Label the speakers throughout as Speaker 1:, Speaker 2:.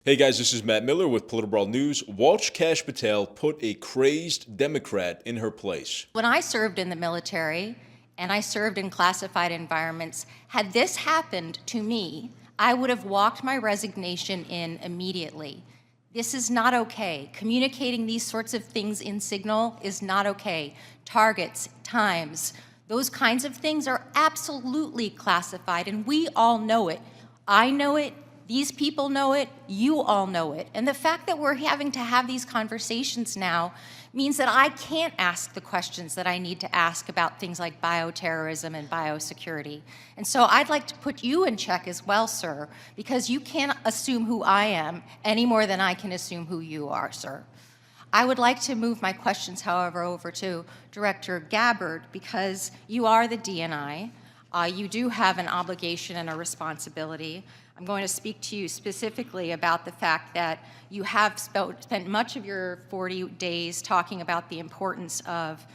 Speaker 1: Hey guys, this is Matt Miller with Political Brawl News. Watch Kash Patel put a crazed Democrat in her place.
Speaker 2: When I served in the military and I served in classified environments, had this happened to me, I would have walked my resignation in immediately. This is not okay. Communicating these sorts of things in Signal is not okay. Targets, times, those kinds of things are absolutely classified, and we all know it. I know it. These people know it, you all know it. And the fact that we're having to have these conversations now means that I can't ask the questions that I need to ask about things like bioterrorism and biosecurity. And so I'd like to put you in check as well, sir, because you can't assume who I am any more than I can assume who you are, sir. I would like to move my questions, however, over to Director Gabbard, because you are the DNI. You do have an obligation and a responsibility. I'm going to speak to you specifically about the fact that you have spent much of your 40 days talking about the importance of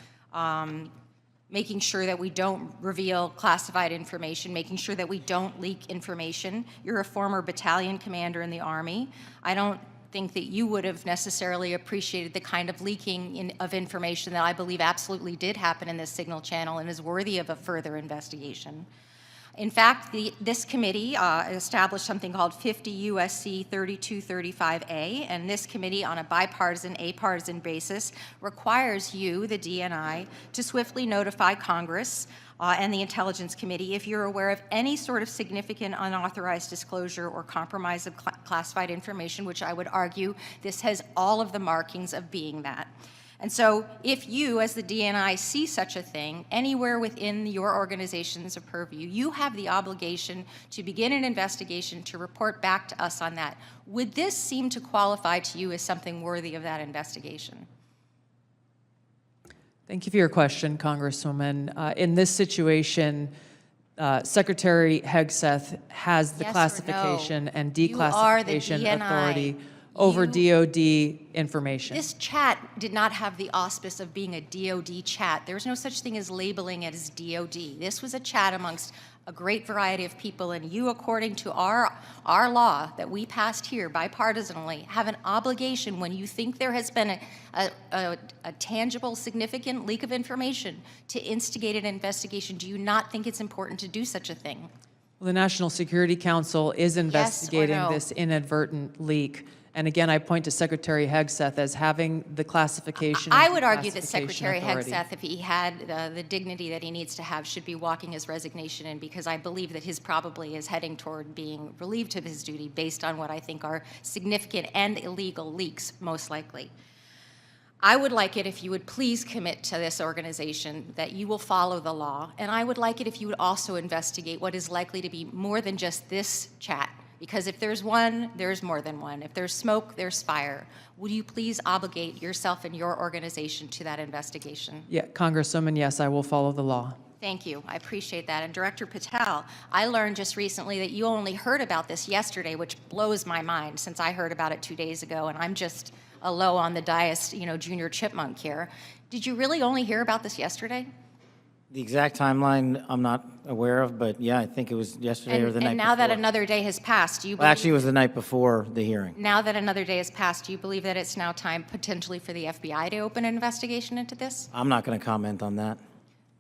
Speaker 2: making sure that we don't reveal classified information, making sure that we don't leak information. You're a former battalion commander in the Army. I don't think that you would have necessarily appreciated the kind of leaking of information that I believe absolutely did happen in this Signal channel and is worthy of a further investigation. In fact, this committee established something called 50 U.S.C. 3235A, and this committee, on a bipartisan, apartisan basis, requires you, the DNI, to swiftly notify Congress and the Intelligence Committee if you're aware of any sort of significant unauthorized disclosure or compromise of classified information, which I would argue this has all of the markings of being that. And so if you, as the DNI, see such a thing anywhere within your organization's purview, you have the obligation to begin an investigation to report back to us on that. Would this seem to qualify to you as something worthy of that investigation?
Speaker 3: Thank you for your question, Congresswoman. In this situation, Secretary Hegseth has the
Speaker 2: Yes or
Speaker 3: classification
Speaker 2: no?
Speaker 3: and
Speaker 2: You are the
Speaker 3: declassification
Speaker 2: DNI.
Speaker 3: authority over DOD information.
Speaker 2: This chat did not have the auspice of being a DOD chat. There's no such thing as labeling it as DOD. This was a chat amongst a great variety of people, and you, according to our law that we passed here bipartisanly, have an obligation when you think there has been a tangible, significant leak of information to instigate an investigation. Do you not think it's important to do such a thing?
Speaker 3: Well, the National Security Council is investigating
Speaker 2: no?
Speaker 3: this inadvertent leak. And again, I point to Secretary Hegseth as having the classification.
Speaker 2: I
Speaker 3: and
Speaker 2: would argue that
Speaker 3: declassification
Speaker 2: Secretary
Speaker 3: authority.
Speaker 2: Hegseth, if he had the dignity that he needs to have, should be walking his resignation in, because I believe that his probably is heading toward being relieved of his duty based on what I think are significant and illegal leaks, most likely. I would like it if you would please commit to this organization that you will follow the law, and I would like it if you would also investigate what is likely to be more than just this chat. Because if there's one, there's more than one. If there's smoke, there's fire. Would you please obligate yourself and your organization to that investigation?
Speaker 3: Yeah, Congresswoman, yes, I will follow the law.
Speaker 2: Thank you. I appreciate that. And Director Patel, I learned just recently that you only heard about this yesterday, which blows my mind since I heard about it 2 days ago, and I'm just a low on the dais, junior chipmunk here. Did you really only hear about this yesterday?
Speaker 4: The exact timeline I'm not aware of, but yeah, I think it was yesterday or the night before.
Speaker 2: And now that another day has passed, do you believe...
Speaker 4: Well, actually, it was the night before the hearing.
Speaker 2: Now that another day has passed, do you believe that it's now time potentially for the FBI to open an investigation into this?
Speaker 4: I'm not going to comment on that.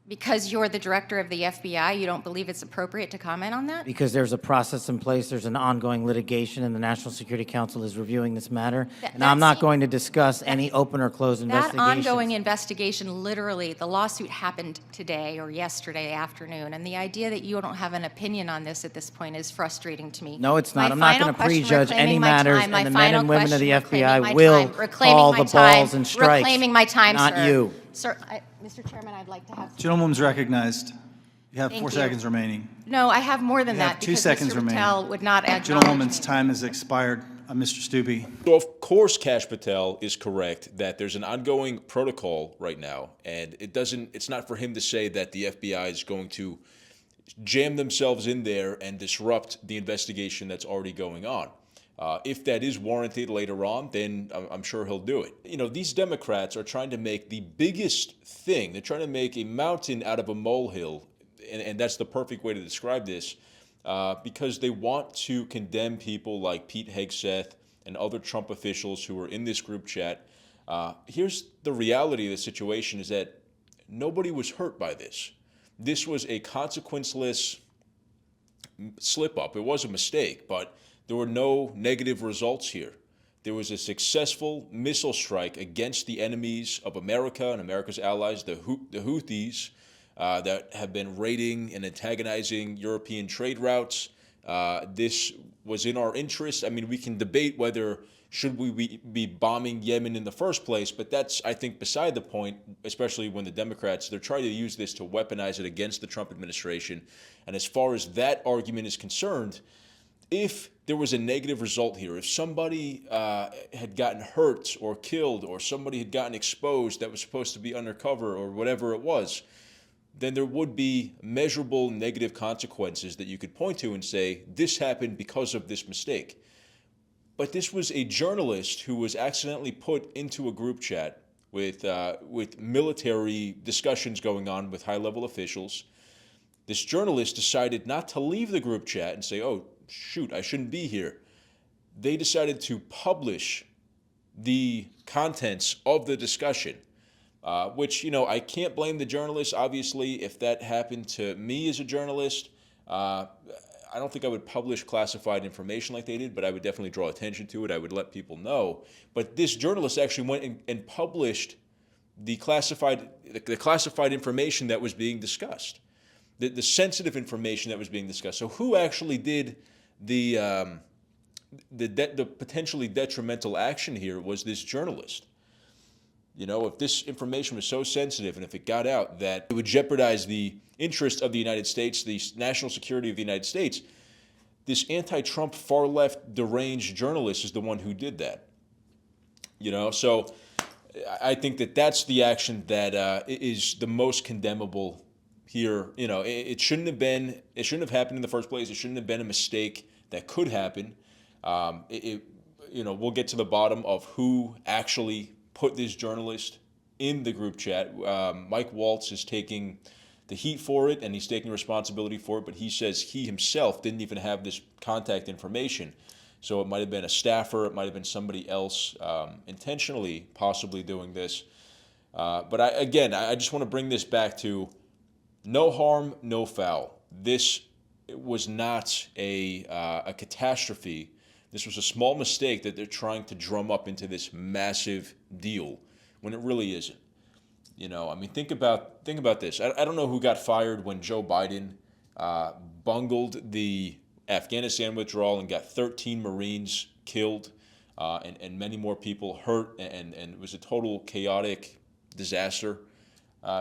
Speaker 2: Because you're the director of the FBI, you don't believe it's appropriate to comment on that?
Speaker 4: Because there's a process in place, there's an ongoing litigation, and the National Security Council is reviewing this matter. And I'm not going to discuss any open or closed
Speaker 2: That
Speaker 4: investigations.
Speaker 2: ongoing investigation, literally, the lawsuit happened today or yesterday afternoon, and the idea that you don't have an opinion on this at this point is frustrating to me.
Speaker 4: No, it's not.
Speaker 2: My
Speaker 4: I'm not
Speaker 2: final
Speaker 4: going to
Speaker 2: question,
Speaker 4: prejudge any
Speaker 2: reclaiming my
Speaker 4: matters,
Speaker 2: time, my
Speaker 4: and the men
Speaker 2: final
Speaker 4: and women of the
Speaker 2: question, reclaiming my
Speaker 4: FBI will
Speaker 2: time, reclaiming
Speaker 4: call
Speaker 2: my
Speaker 4: the
Speaker 2: time,
Speaker 4: balls and strikes.
Speaker 2: Reclaiming my time,
Speaker 4: not
Speaker 2: sir.
Speaker 4: you.
Speaker 2: Sir, Mr. Chairman, I'd like to have...
Speaker 5: Gentlewoman's recognized. You have
Speaker 2: Thank
Speaker 5: 4
Speaker 2: you.
Speaker 5: seconds remaining.
Speaker 2: No, I have more than
Speaker 5: You have
Speaker 2: that
Speaker 5: 2
Speaker 2: because
Speaker 5: seconds
Speaker 2: Mr.
Speaker 5: remaining.
Speaker 2: Patel would not acknowledge
Speaker 5: Gentlewoman's
Speaker 2: me.
Speaker 5: time has expired. Mr. Stubbe.
Speaker 1: So of course Kash Patel is correct that there's an ongoing protocol right now, and it's not for him to say that the FBI is going to jam themselves in there and disrupt the investigation that's already going on. If that is warranted later on, then I'm sure he'll do it. These Democrats are trying to make the biggest thing. They're trying to make a mountain out of a molehill, and that's the perfect way to describe this, because they want to condemn people like Pete Hegseth and other Trump officials who were in this group chat. Here's the reality of the situation is that nobody was hurt by this. This was a consequenceless slip up. It was a mistake, but there were no negative results here. There was a successful missile strike against the enemies of America and America's allies, the Houthis, that have been raiding and antagonizing European trade routes. This was in our interest. I mean, we can debate whether should we be bombing Yemen in the first place, but that's, I think, beside the point, especially when the Democrats, they're trying to use this to weaponize it against the Trump administration. And as far as that argument is concerned, if there was a negative result here, if somebody had gotten hurt or killed or somebody had gotten exposed that was supposed to be undercover or whatever it was, then there would be measurable negative consequences that you could point to and say, this happened because of this mistake. But this was a journalist who was accidentally put into a group chat with military discussions going on with high-level officials. This journalist decided not to leave the group chat and say, oh, shoot, I shouldn't be here. They decided to publish the contents of the discussion, which, you know, I can't blame the journalist. Obviously, if that happened to me as a journalist, I don't think I would publish classified information like they did, but I would definitely draw attention to it. I would let people know. But this journalist actually went and published the classified information that was being discussed, the sensitive information that was being discussed. So who actually did the potentially detrimental action here was this journalist. You know, if this information was so sensitive and if it got out that it would jeopardize the interest of the United States, the national security of the United States, this anti-Trump, far-left, deranged journalist is the one who did that. You know, so I think that that's the action that is the most condemnable here. You know, it shouldn't have happened in the first place. It shouldn't have been a mistake that could happen. You know, we'll get to the bottom of who actually put this journalist in the group chat. Mike Waltz is taking the heat for it, and he's taking responsibility for it, but he says he himself didn't even have this contact information. So it might have been a staffer, it might have been somebody else intentionally possibly doing this. But I just want to bring this back to no harm, no foul. This was not a catastrophe. This was a small mistake that they're trying to drum up into this massive deal when it really isn't. You know, I mean, think about this. I don't know who got fired when Joe Biden bungled the Afghanistan withdrawal and got 13 Marines killed and many more people hurt, and it was a total chaotic disaster.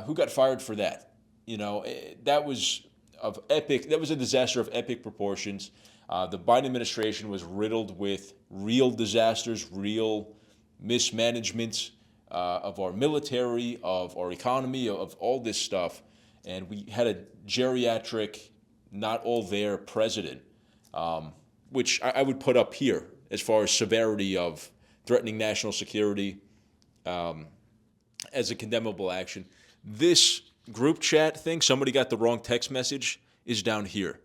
Speaker 1: Who got fired for that? You know, that was a disaster of epic proportions. The Biden administration was riddled with real disasters, real mismanagement of our military, of our economy, of all this stuff. And we had a geriatric, not all there president, which I would put up here as far as severity of threatening national security as a condemnable action. This group chat thing, somebody got the wrong text message, is down here.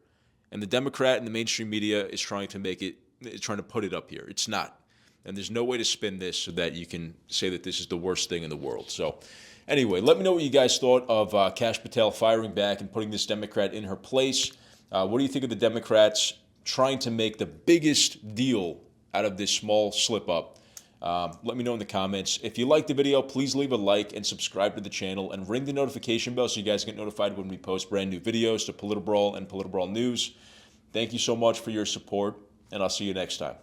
Speaker 1: And the Democrat and the mainstream media is trying to put it up here. It's not. And there's no way to spin this so that you can say that this is the worst thing in the world. So anyway, let me know what you guys thought of Kash Patel firing back and putting this Democrat in her place. What do you think of the Democrats trying to make the biggest deal out of this small slip-up? Let me know in the comments. If you liked the video, please leave a like and subscribe to the channel and ring the notification bell so you guys get notified when we post brand new videos to Politibrawl and Politibrawl News. Thank you so much for your support, and I'll see you next time.